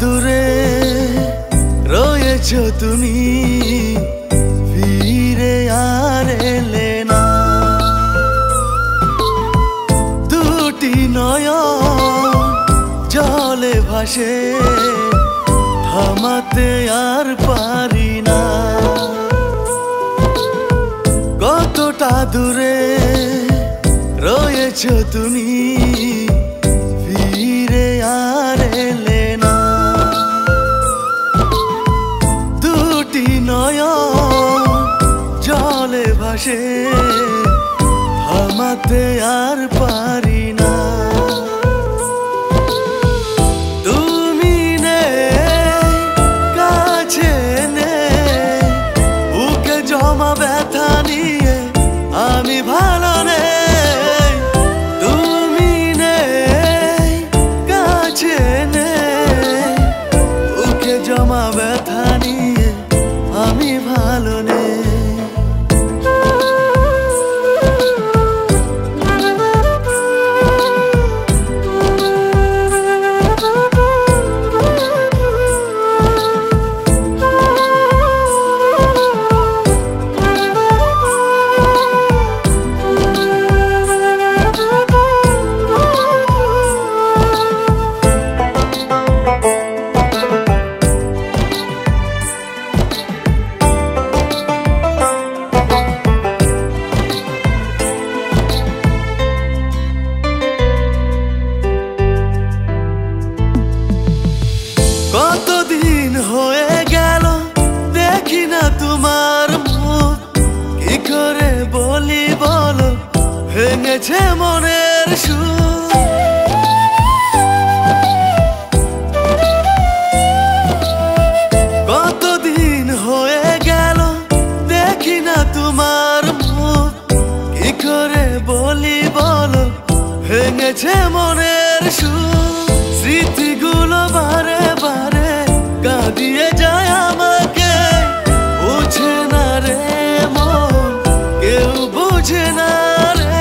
দূরে রয়েছো তুমি, ফিরে আর এলে না। দুটি নয়ন জলে ভাসে, থামাতে আর পারি না। কতটা দূরে রয়েছো তুমি, ফিরে আর এলে না। দুটি নয়ন জলে ভাসে, থামাতে আর পারি না। তুমি নেই কাছে, নেই বুকে জমা ব্যথা নিয়ে আমি ভালো নেই। তুমি নেই কাছে, নেই বুকে জমা ব্যথা নিয়ে আমি ভালো নেই। কতদিন হয়ে গেল দেখি না তোমার মুখ, কি করে বলি বলো, ভেঙেছে মনের সুর। কতদিন হয়ে গেল দেখি না তোমার মুখ, কি করে বলি বলো, ভেঙেছে মনের সুর। স্মৃতিগুলো বারে বারে কাঁদিয়ে যায় আমাকে, বুঝে না রে মন, কেউ বুঝে না রে।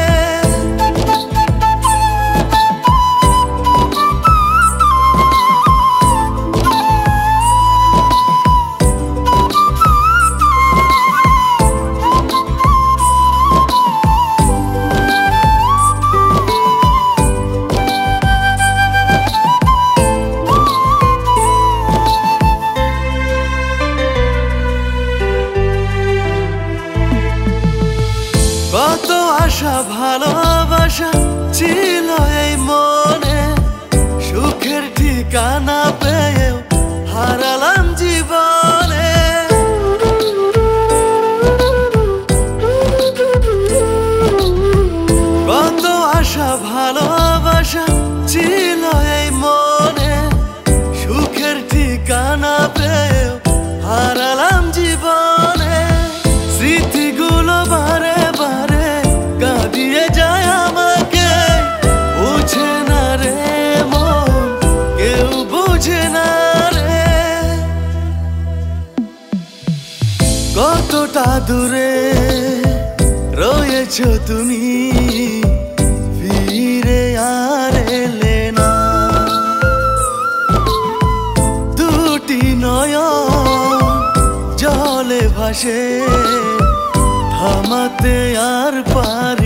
কত আশা ভালোবাসা ছিল এই মনে, সুখের ঠিকানা পেয়েও হারালাম জীবনে। কত আশা ভালোবাসা ছিল এই মনে, সুখের ঠিকানা পেয়েও হারালাম জীবনে। স্মৃতিগুলো বারে বারে কাঁদিয়ে যায় আমাকে, বুঝে না রে মন, কেউ বুঝে না রে। কতটা দূরে রয়েছো তুমি, ফিরে আর এলে না। দুটি নয়ন জলে ভাসে, থামাতে আর পারি